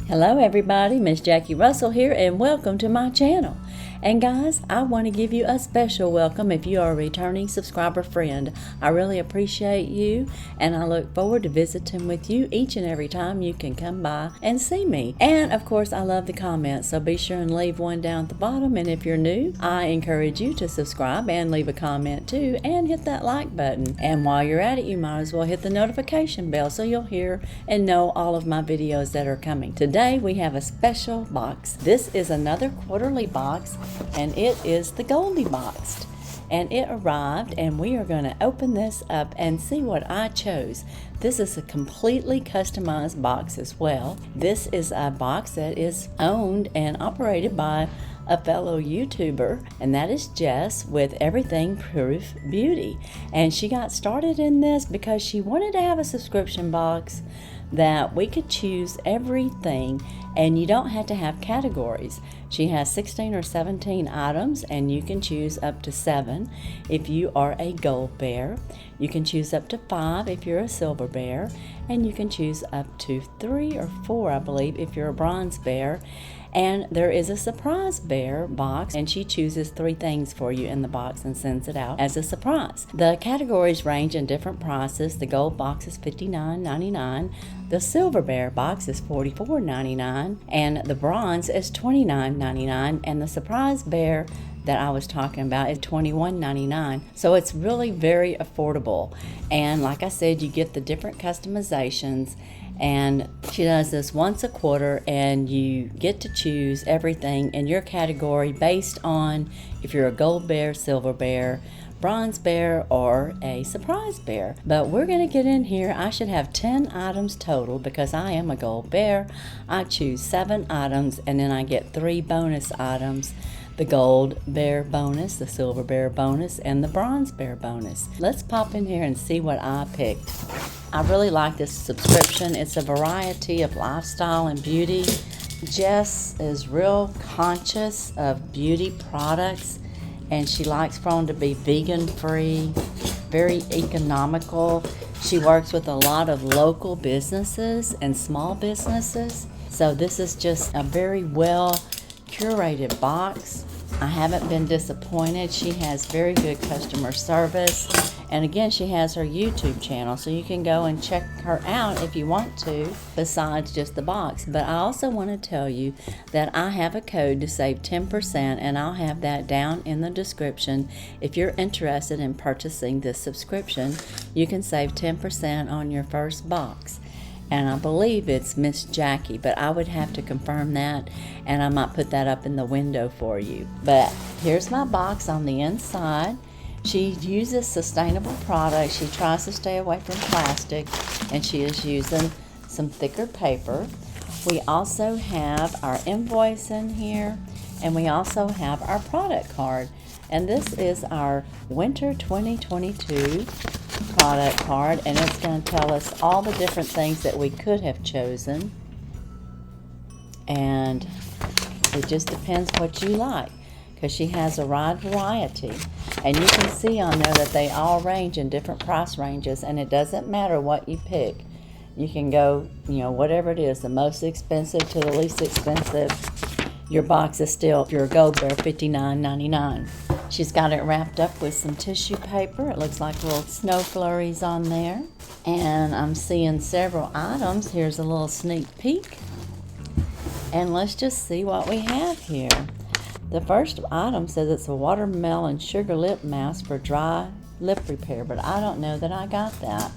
Hello everybody, Miss Jackie Russell here and welcome to my channel. And guys, I want to give you a special welcome if you are a returning subscriber friend. I really appreciate you and I look forward to visiting with you each and every time you can come by and see me. And of course, I love the comments, so be sure and leave one down at the bottom. And if you're new, I encourage you to subscribe and leave a comment too and hit that like button. And while you're at it, you might as well hit the notification bell so you'll hear and know all of my videos that are coming. Today we have a special box. This is another quarterly box and it is the Goldie Boxed. And it arrived and we are going to open this up and see what I chose. This is a completely customized box as well. This is a box that is owned and operated by a fellow YouTuber, and that is Jess with Everything Proof Beauty. And she got started in this because she wanted to have a subscription box that we could choose everything and you don't have to have categories. She has 16 or 17 items and you can choose up to 7 if you are a gold bear. You can choose up to 5 if you're a silver bear, and you can choose up to 3 or 4, I believe, if you're a bronze bear. And there is a surprise bear box, and she chooses 3 things for you in the box and sends it out as a surprise. The categories range in different prices. The gold box is $59.99, the silver bear box is $44.99, and the bronze is $29.99, and the surprise bear that I was talking about is $21.99. So it's really very affordable. And like I said, you get the different customizations. And she does this once a quarter and you get to choose everything in your category based on if you're a gold bear, silver bear, bronze bear, or a surprise bear. But we're going to get in here. I should have 10 items total because I am a gold bear. I choose 7 items and then I get 3 bonus items. The gold bear bonus, the silver bear bonus, and the bronze bear bonus. Let's pop in here and see what I picked. I really like this subscription. It's a variety of lifestyle and beauty. Jess is real conscious of beauty products and she likes for them to be vegan free, very economical. She works with a lot of local businesses and small businesses. So this is just a very well curated box. I haven't been disappointed. She has very good customer service. And again, she has her YouTube channel, so you can go and check her out if you want to, besides just the box. But I also want to tell you that I have a code to save 10%, and I'll have that down in the description. If you're interested in purchasing this subscription, you can save 10% on your first box. And I believe it's Miss Jackie, but I would have to confirm that, and I might put that up in the window for you. But here's my box on the inside. She uses sustainable products. She tries to stay away from plastic, and she is using some thicker paper. We also have our invoice in here, and we also have our product card. And this is our Winter 2022 product card, and it's going to tell us all the different things that we could have chosen, and it just depends what you like because she has a wide variety. And you can see on there that they all range in different price ranges, and it doesn't matter what you pick. You can go, whatever it is, the most expensive to the least expensive. Your box is still, if you're a gold bear, $59.99. She's got it wrapped up with some tissue paper. It looks like little snow flurries on there. And I'm seeing several items. Here's a little sneak peek. And let's just see what we have here. The first item says it's a watermelon sugar lip mask for dry lip repair, but I don't know that I got that.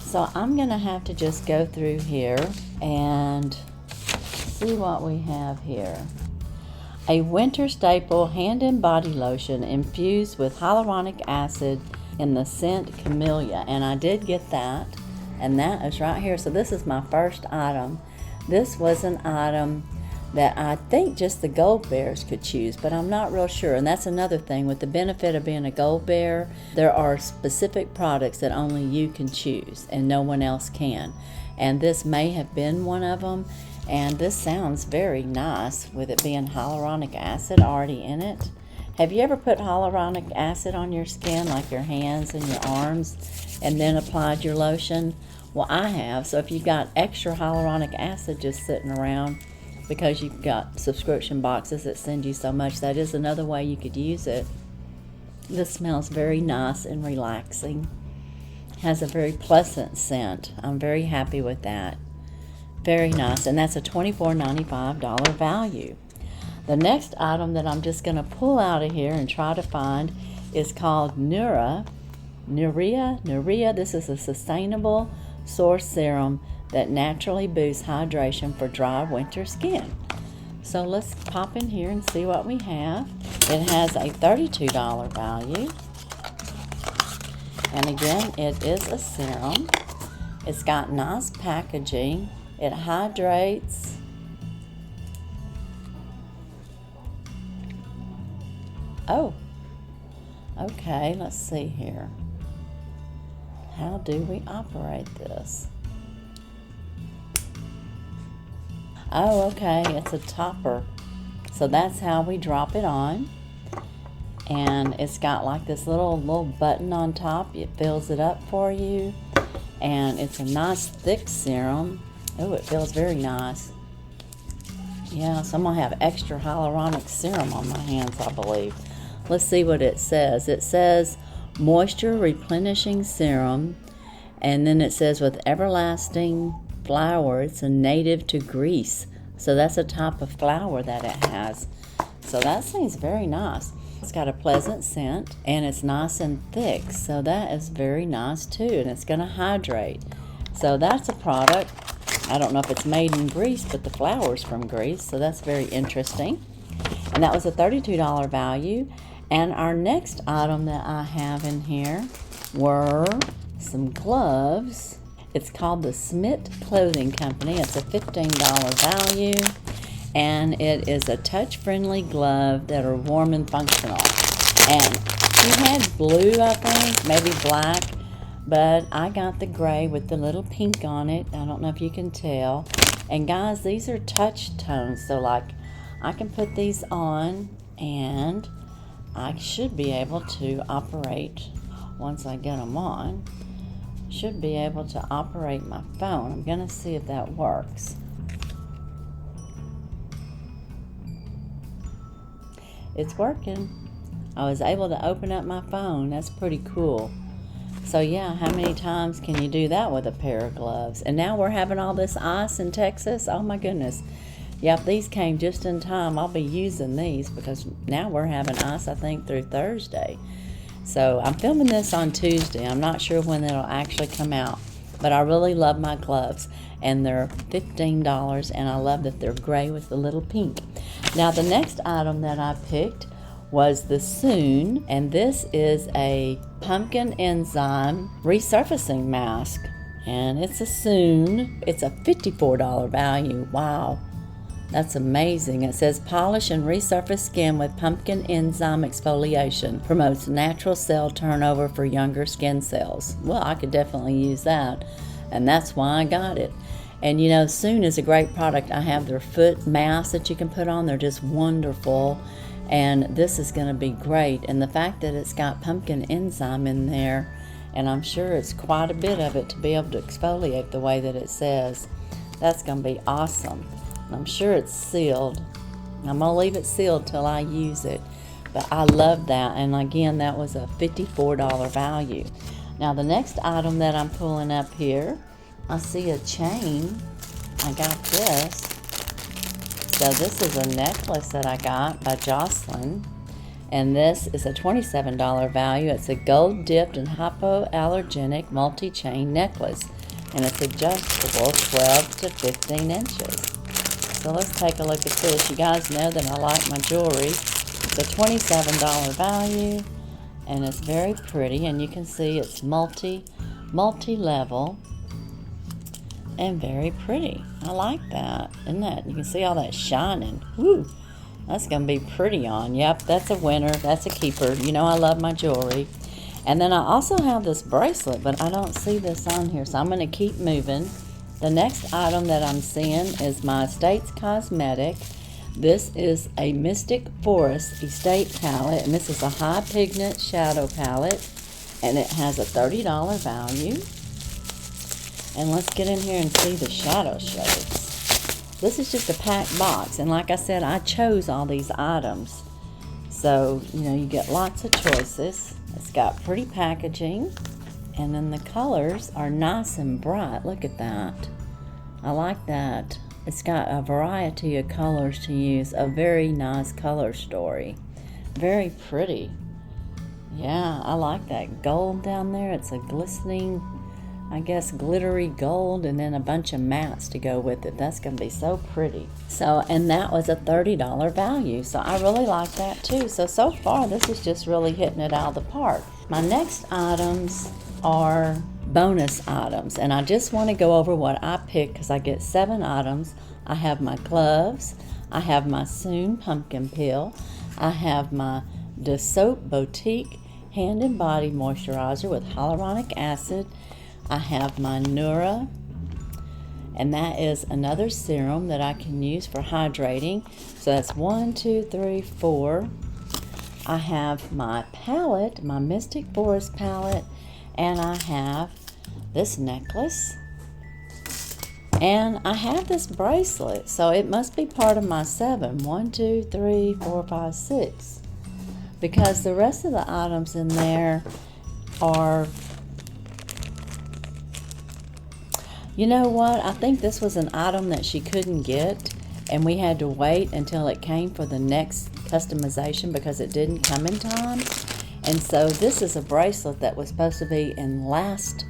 So I'm going to have to just go through here and see what we have here. A winter staple hand and body lotion infused with hyaluronic acid in the scent Camellia. And I did get that, and that is right here. So this is my first item. This was an item that I think just the gold bears could choose, but I'm not real sure. And that's another thing with the benefit of being a gold bear. There are specific products that only you can choose and no one else can. And this may have been one of them. And this sounds very nice with it being hyaluronic acid already in it. Have you ever put hyaluronic acid on your skin, like your hands and your arms, and then applied your lotion? Well, I have. So if you've got extra hyaluronic acid just sitting around because you've got subscription boxes that send you so much, that is another way you could use it. This smells very nice and relaxing. Has a very pleasant scent. I'm very happy with that. Very nice. And that's a $24.95 value. The next item that I'm just going to pull out of here and try to find is called Nuria. This is a sustainable source serum that naturally boosts hydration for dry winter skin. So let's pop in here and see what we have. It has a $32 value. And again, it is a serum. It's got nice packaging. It hydrates. Oh, okay, let's see here. How do we operate this? Oh, okay, it's a topper. So that's how we drop it on. And it's got like this little button on top. It fills it up for you. And it's a nice thick serum. Oh, it feels very nice. Yeah, so I'm going to have extra hyaluronic serum on my hands, I believe. Let's see what it says. It says moisture replenishing serum. And then it says with everlasting flower. It's a native to Greece. So that's a type of flower that it has. So that seems very nice. It's got a pleasant scent and it's nice and thick. So that is very nice too. And it's going to hydrate. So that's a product. I don't know if it's made in Greece, but the flower's from Greece. So that's very interesting. And that was a $32 value. And our next item that I have in here were some gloves. It's called the Smith Clothing Company. It's a $15 value, and it is a touch-friendly glove that are warm and functional. And she had blue, I think, maybe black, but I got the gray with the little pink on it. I don't know if you can tell. And guys, these are touch tones, so like I can put these on, and I should be able to operate once I get them on. Should be able to operate my phone. I'm gonna see if that works. It's working. I was able to open up my phone. That's pretty cool. So yeah, how many times can you do that with a pair of gloves? And now we're having all this ice in Texas. Oh my goodness. Yep, these came just in time. I'll be using these because now we're having ice, I think, through Thursday. So I'm filming this on Tuesday. I'm not sure when it'll actually come out, but I really love my gloves, and they're $15, and I love that they're gray with the little pink. Now the next item that I picked was the Soon, and this is a pumpkin enzyme resurfacing mask, and it's a Soon. It's a $54 value. Wow. That's amazing. It says polish and resurface skin with pumpkin enzyme exfoliation. Promotes natural cell turnover for younger skin cells. Well, I could definitely use that. And that's why I got it. And you know, Soon is a great product. I have their foot masks that you can put on. They're just wonderful. And this is going to be great. And the fact that it's got pumpkin enzyme in there, and I'm sure it's quite a bit of it to be able to exfoliate the way that it says, that's going to be awesome. I'm sure it's sealed. I'm going to leave it sealed till I use it. But I love that. And again, that was a $54 value. Now the next item that I'm pulling up here, I see a chain. I got this. So this is a necklace that I got by Jocelyn. And this is a $27 value. It's a gold dipped and hypoallergenic multi-chain necklace. And it's adjustable 12 to 15 inches. So let's take a look at this. You guys know that I like my jewelry. It's a $27 value, and it's very pretty. And you can see it's multi-level, and very pretty. I like that. Isn't that? You can see all that shining. Woo! That's going to be pretty on. Yep, that's a winner. That's a keeper. You know I love my jewelry. And then I also have this bracelet, but I don't see this on here, so I'm going to keep moving. The next item that I'm seeing is my Estates Cosmetic. This is a Mystic Forest Estate palette, and this is a high pigment shadow palette, and it has a $30 value. And let's get in here and see the shadow shades. This is just a packed box, and like I said, I chose all these items. So, you know, you get lots of choices. It's got pretty packaging, and then the colors are nice and bright. Look at that. I like that. It's got a variety of colors to use. A very nice color story. Very pretty. Yeah, I like that gold down there. It's a glistening, I guess, glittery gold, and then a bunch of mats to go with it. That's going to be so pretty. So, and that was a $30 value. So I really like that too. So far, this is just really hitting it out of the park. My next items are bonus items, and I just want to go over what I picked because I get 7 items. I have my gloves, I have my Soon pumpkin peel, I have my De Soap Boutique hand and body moisturizer with hyaluronic acid, I have my Nura, and that is another serum that I can use for hydrating. So that's 1, 2, 3, 4. I have my palette, my Mystic Forest palette, and I have this necklace, and I have this bracelet, so it must be part of my 7. 1, 2, 3, 4, 5, 6, because the rest of the items in there are, you know what, I think this was an item that she couldn't get, and we had to wait until it came for the next customization because it didn't come in time. And so this is a bracelet that was supposed to be in last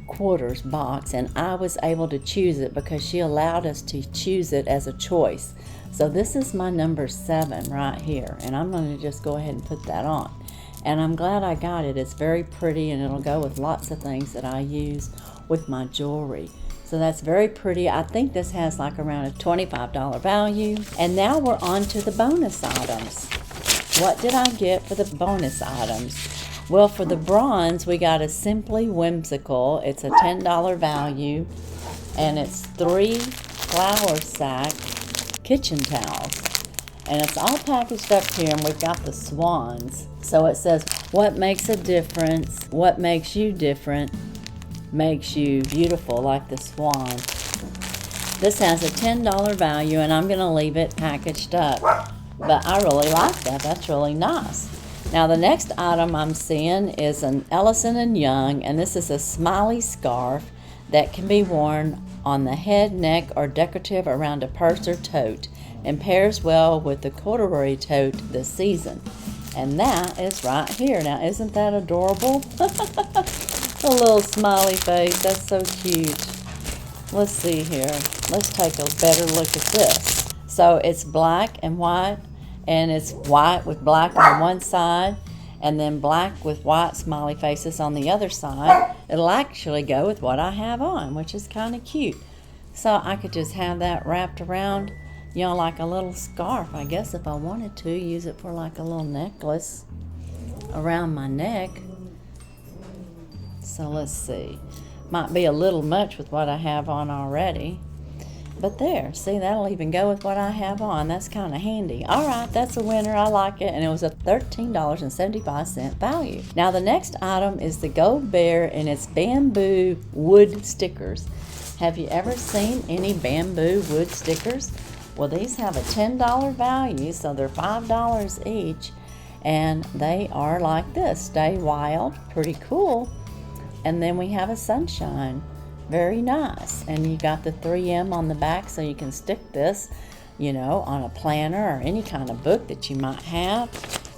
quarter's box, and I was able to choose it because she allowed us to choose it as a choice. So this is my number 7 right here, and I'm going to just go ahead and put that on. And I'm glad I got it. It's very pretty, and it'll go with lots of things that I use with my jewelry. So that's very pretty. I think this has like around a $25 value. And now we're on to the bonus items. What did I get for the bonus items? Well, for the bronze, we got a Simply Whimsical. It's a $10 value, and it's 3 flour sack kitchen towels. And it's all packaged up here, and we've got the swans. So it says, what makes a difference? What makes you different? Makes you beautiful like the swan. This has a $10 value, and I'm going to leave it packaged up. But I really like that. That's really nice. Now the next item I'm seeing is an Ellison & Young, and this is a smiley scarf that can be worn on the head, neck, or decorative around a purse or tote, and pairs well with the corduroy tote this season. And that is right here. Now isn't that adorable? A little smiley face. That's so cute. Let's see here. Let's take a better look at this. So it's black and white, and it's white with black on one side, and then black with white smiley faces on the other side. It'll actually go with what I have on, which is kind of cute. So I could just have that wrapped around, you know, like a little scarf, I guess, if I wanted to. Use it for like a little necklace around my neck. So let's see. Might be a little much with what I have on already. But there, see, that'll even go with what I have on. That's kind of handy. All right, that's a winner. I like it. And it was a $13.75 value. Now, the next item is the Gold Bear, and it's bamboo wood stickers. Have you ever seen any bamboo wood stickers? Well, these have a $10 value, so they're $5 each. And they are like this. Stay Wild. Pretty cool. And then we have a sunshine. Very nice. And you got the 3M on the back, so you can stick this, you know, on a planner or any kind of book that you might have.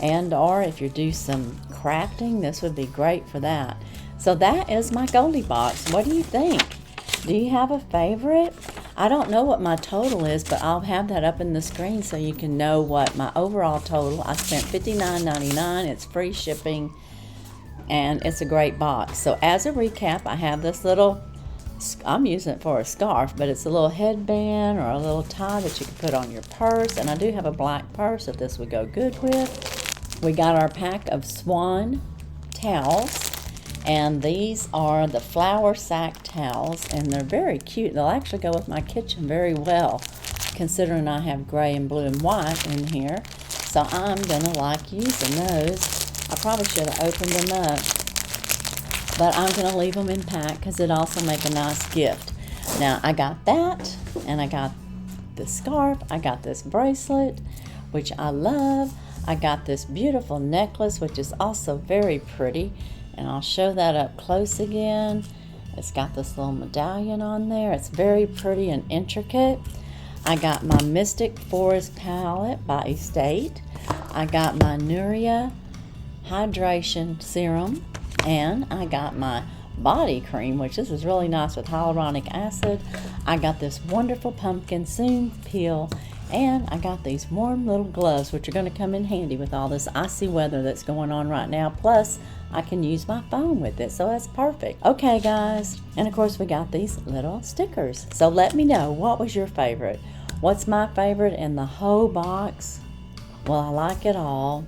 And or if you do some crafting, this would be great for that. So that is my Goldie Box. What do you think? Do you have a favorite? I don't know what my total is, but I'll have that up in the screen so you can know what my overall total. I spent $59.99. It's free shipping, and it's a great box. So as a recap, I have this little, I'm using it for a scarf, but it's a little headband or a little tie that you can put on your purse. And I do have a black purse that this would go good with. We got our pack of swan towels, and these are the flour sack towels, and they're very cute. They'll actually go with my kitchen very well, considering I have gray and blue and white in here. So I'm gonna like using those. I probably should have opened them up. but I'm going to leave them in pack because it also make a nice gift. Now, I got that, and I got this scarf. I got this bracelet, which I love. I got this beautiful necklace, which is also very pretty, and I'll show that up close again. It's got this little medallion on there. It's very pretty and intricate. I got my Mystic Forest palette by Estate. I got my Nuria hydration serum, and I got my body cream, which this is really nice with hyaluronic acid. I got this wonderful pumpkin soon peel, and I got these warm little gloves, which are going to come in handy with all this icy weather that's going on right now. Plus, I can use my phone with it, so that's perfect. Okay, guys, and of course we got these little stickers. So let me know, what was your favorite? What's my favorite in the whole box? Well, I like it all,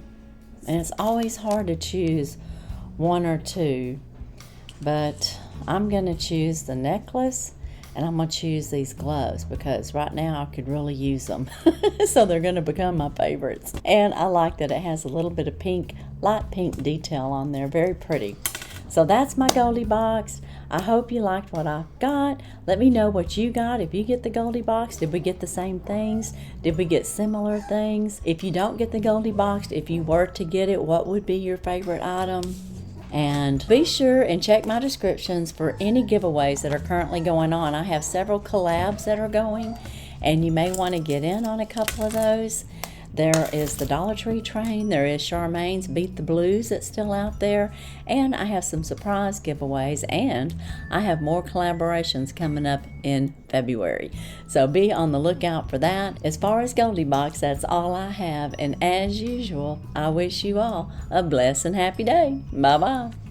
and it's always hard to choose one or two, but I'm going to choose the necklace, and I'm going to choose these gloves because right now I could really use them. So they're going to become my favorites. And I like that it has a little bit of pink, light pink detail on there. Very pretty. So that's my Goldie Box. I hope you liked what I got. Let me know what you got. If you get the Goldie Box, did we get the same things? Did we get similar things? If you don't get the Goldie Box, if you were to get it, what would be your favorite item? And be sure and check my descriptions for any giveaways that are currently going on. I have several collabs that are going, and you may want to get in on a couple of those. There is the Dollar Tree train. There is Charmaine's Beat the Blues that's still out there. And I have some surprise giveaways, and I have more collaborations coming up in February. So be on the lookout for that. As far as Goldie Box, that's all I have. And as usual, I wish you all a blessed and happy day. Bye-bye.